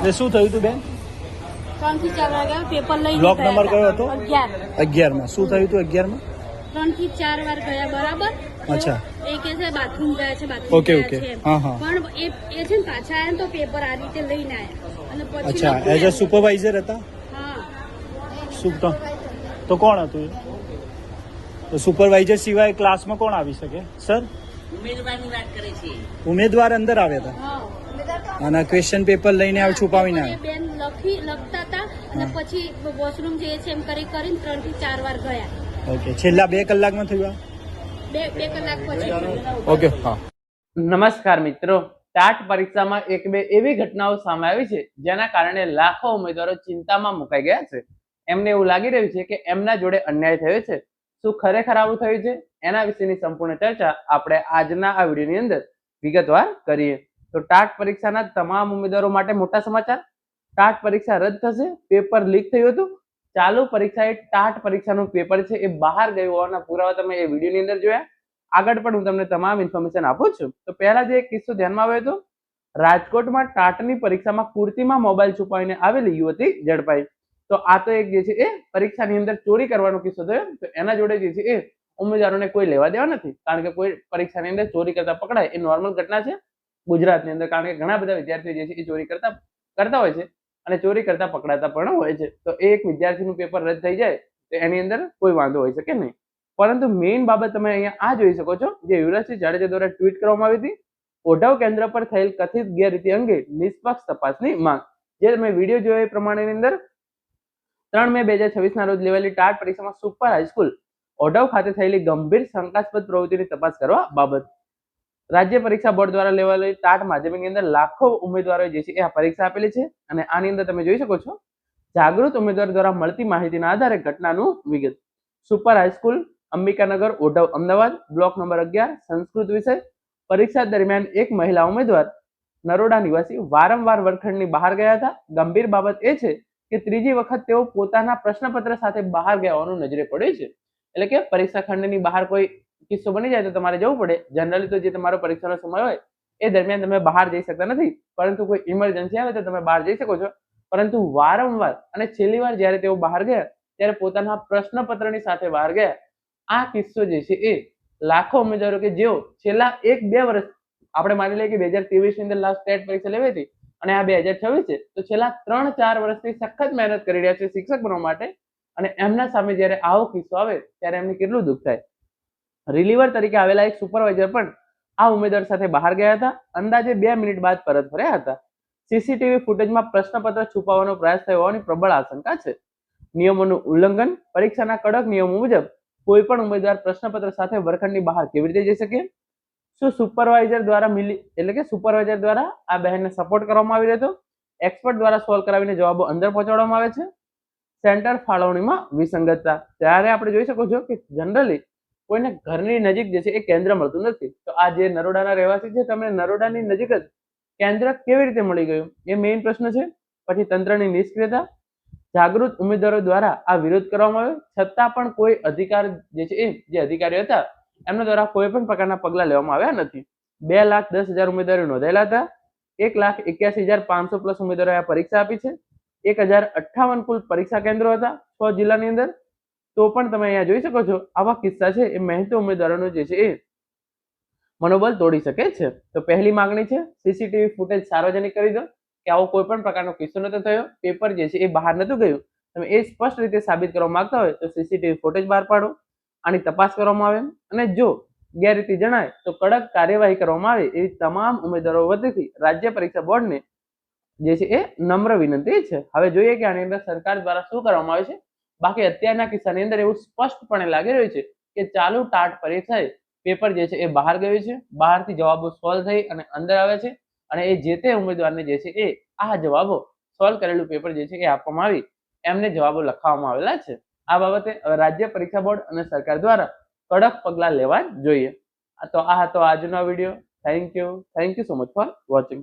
એટલે શું થયું હતું બેન? 3 થી 4 વાર ગયા પેપર લઈને. બ્લોક નંબર કયો હતો? 11. 11 માં શું થયું હતું? 11 માં 3 થી 4 વાર ગયા બરાબર. અચ્છા. એ કે છે બાથરૂમ ગયા છે, બાથરૂમ ઓકે ગયા ઓકે. છે. હા હા. પણ એ છે ને પાછા આયા ને તો પેપર આ રીતે લઈને આયા અને પછી અચ્છા, લખ્યું એઝ અ સુપરવાઇઝર હતા? હા. શું તો કોણ હતું એ? તો સુપરવાઇઝર સિવાય ક્લાસમાં કોણ આવી શકે સર? ઉમેદવારની વાત કરે છે. ઉમેદવાર અંદર આવ્યા હતા હા. અને ક્વેશ્ચન પેપર લઈને આવ છુપાવીને એ આવ્યા. બેન લખતા હતા અને પછી વોશરૂમ જે છે એમ કરીને 3 થી 4 વાર ગયા. ઓકે, છેલ્લા 2 કલાકમાં થયું આ? 2 કલાક પછી. ઓકે હા. નમસ્કાર મિત્રો, ટાટ પરીક્ષામાં એક બે એવી ઘટનાઓ સામે આવી છે જેના કારણે લાખો ઉમેદવારો ચિંતામાં મુકાઈ ગયા છે. એમને એવું લાગી રહ્યું છે કે એમના જોડે અન્યાય થયો છે. શું ખરેખર આવું થયું છે? એના વિશેની સંપૂર્ણ ચર્ચા આપણે આજના આ વિડીયોની અંદર વિગતવાર કરીએ. તો ટાટ પરીક્ષાના તમામ ઉમેદવારો માટે મોટા સમાચાર. ટાટ પરીક્ષા રદ થશે. પેપર લીક થયું હતું. ચાલુ પરીક્ષા એ ટાટ પરીક્ષાનું પેપર છે એ બહાર ગયું હોવાના પુરાવા તમે એ વિડીયોની અંદર જોયા. આગળ પણ હું તમને તમામ ઇન્ફોર્મેશન આપું છું. તો પહેલા જે એક કિસ્સો ધ્યાનમાં આવ્યો હતો, રાજકોટમાં ટાટની પરીક્ષામાં કુર્તીમાં મોબાઈલ છુપાવીને આવેલી યુવતી ઝડપાઈ. તો આ તો એક જે છે એ પરીક્ષાની અંદર ચોરી કરવાનો કિસ્સો થયો. તો એના જોડે જે છે એ ઉમેદવારોને કોઈ લેવા દેવા નથી, કારણ કે કોઈ પરીક્ષાની અંદર ચોરી કરતા પકડાય એ નોર્મલ ઘટના છે ગુજરાતની અંદર, કારણ કે ઘણા બધા વિદ્યાર્થીઓ જે છે એ ચોરી કરતા હોય છે અને ચોરી કરતા પકડાતા પણ હોય છે. તો એક વિદ્યાર્થીનું પેપર રદ થઈ જાય તો એની અંદર કોઈ વાંધો હોય શકે નહીં. પરંતુ મેઇન બાબત તમે અહીંયા આ જોઈ શકો છો, જે યુવરાજસિંહ જાડેજા દ્વારા ટ્વીટ કરવામાં આવી હતી. ઓઢવ કેન્દ્ર પર થયેલ કથિત ગેરરીતિ અંગે નિષ્પક્ષ તપાસની માંગ. જે તમે વિડીયો જોયો એ પ્રમાણેની અંદર 3 મે 2026 ના રોજ લેવાયેલી ટાટ પરીક્ષામાં સુપર હાઈસ્કૂલ ઓઢવ ખાતે થયેલી ગંભીર શંકાસ્પદ પ્રવૃત્તિની તપાસ કરવા બાબત રાજ્ય પરીક્ષા બોર્ડ દ્વારા લેવાયેલી ટાટ માધ્યમિકની અંદર લાખો ઉમેદવારોએ જે છે એ આ પરીક્ષા આપેલી છે. અને આની અંદર તમે જોઈ શકો છો, જાગૃત ઉમેદવાર દ્વારા મળતી માહિતીના આધારે ઘટનાનું વિગત. Super high school Ambikanagar Odhav Ahmedabad, block number 11, Sanskrit વિષય. પરીક્ષા દરમિયાન એક મહિલા ઉમેદવાર નરોડા નિવાસી વારંવાર વર્ગખંડની બહાર ગયા હતા. ગંભીર બાબત એ છે કે ત્રીજી વખત તેઓ પોતાના પ્રશ્નપત્ર સાથે બહાર ગયા હોવાનું નજરે પડ્યું છે. એટલે કે પરીક્ષા ખંડની બહાર કોઈ કિસ્સો બની જાય તો તમારે જવું પડે. જનરલી તો જે તમારો પરીક્ષાનો સમય હોય એ દરમિયાન તમે બહાર જઈ શકતા નથી, પરંતુ કોઈ ઇમરજન્સી આવે તો તમે બહાર જઈ શકો છો. પરંતુ વારંવાર અને છેલ્લી વાર જ્યારે તેઓ બહાર ગયા ત્યારે પોતાના પ્રશ્નપત્રની સાથે બહાર ગયા. આ કિસ્સો જે છે એ લાખો ઉમેદવારો કે જેઓ છેલ્લા 1-2 વર્ષ, આપણે માની લઈએ કે 2023 ની અંદર લાસ્ટ ટેટ પરીક્ષા લેવાઈ હતી અને આ 2026 છે, તો છેલ્લા 3-4 વર્ષથી સખત મહેનત કરી રહ્યા છે શિક્ષક બનવા માટે, અને એમના સામે જ્યારે આવો કિસ્સો આવે ત્યારે એમને કેટલું દુઃખ થાય. રિલીવર તરીકે આવેલા એક સુપરવાઇઝર પણ આ ઉમેદવાર સાથે બહાર ગયા હતા. અંદાજે 2 મિનિટ બાદ પરત ફર્યા હતા. સીસીટીવી ફૂટેજમાં પ્રશ્નપત્ર છુપાવવાનો પ્રયાસ થયો હોવાની પ્રબળ આશંકા છે. નિયમોનું ઉલ્લંઘન. પરીક્ષાના કડક નિયમો મુજબ કોઈ પણ ઉમેદવાર પ્રશ્નપત્ર સાથે વર્ગખંડની બહાર કેવી રીતે જઈ શકે? શું સુપરવાઇઝર દ્વારા સુપરવાઇઝર દ્વારા આ બહેનને સપોર્ટ કરવામાં આવી રહ્યો હતો? એક્સપર્ટ દ્વારા સોલ્વ કરાવીને જવાબો અંદર પહોંચાડવામાં આવે છે. સેન્ટર ફાળવણીમાં વિસંગતતા. ત્યારે આપણે જોઈ શકો છો કે જનરલી કોઈને ઘરની નજીક જે છે એ કેન્દ્ર મળતું નથી. તો આ જે નરોડાના રહેવાસી છે, તમને નરોડાની નજીક જ કેન્દ્ર કેવી રીતે મળી ગયું, એ મેઇન પ્રશ્ન છે. પછી તંત્રની નિષ્ક્રિયતા. જાગૃત ઉમેદવારો દ્વારા આ વિરોધ કરવામાં આવ્યો છતાં પણ કોઈ અધિકાર જે અધિકારીઓ હતા એમના દ્વારા કોઈ પણ પ્રકારના પગલા લેવામાં આવ્યા નથી. 2,10,000 ઉમેદવારો નોંધાયેલા હતા. 1,81,500 પ્લસ ઉમેદવારોએ આ પરીક્ષા આપી છે. 1,058 કુલ પરીક્ષા કેન્દ્રો હતા 6 જિલ્લાની અંદર. તો પણ તમે અહીંયા જોઈ શકો છો, આવા કિસ્સા છે એ મહેનતુ ઉમેદવારોનું જે છે એ મનોબળ તોડી શકે છે. તો પહેલી માંગણી છે, સીસીટીવી ફૂટેજ સાર્વજનિક કરી દો કે આવો કોઈ પણ પ્રકારનો કિસ્સો નતો થયો, પેપર જે છે એ બહાર નતું ગયું. તમે એ સ્પષ્ટ રીતે સાબિત કરવા માંગતા હોય તો સીસીટીવી ફૂટેજ બહાર પાડો, આની તપાસ કરવામાં આવે, અને જો ગેરરીતિ જણાય તો કડક કાર્યવાહી કરવામાં આવે એવી તમામ ઉમેદવારો વતીથી રાજ્ય પરીક્ષા બોર્ડને જે છે એ નમ્ર વિનંતી છે. હવે જોઈએ કે આની અંદર સરકાર દ્વારા શું કરવામાં આવે છે. બાકી અત્યારના કિસ્સાની અંદર એવું સ્પષ્ટપણે લાગી રહ્યું છે કે ચાલુ ટાટ પરીક્ષાએ પેપર જે છે એ બહાર ગયું છે, બહારથી જવાબો સોલ્વ થઈ અને અંદર આવે છે, અને એ જે તે ઉમેદવારને જે છે એ આ જવાબો સોલ્વ કરેલું પેપર જે છે એ આપવામાં આવી એમને જવાબો લખાવવામાં આવેલા છે. આ બાબતે રાજ્ય પરીક્ષા બોર્ડ અને સરકાર દ્વારા કડક પગલાં લેવા જોઈએ. તો આ હતો આજનો video. Thank you so much for watching.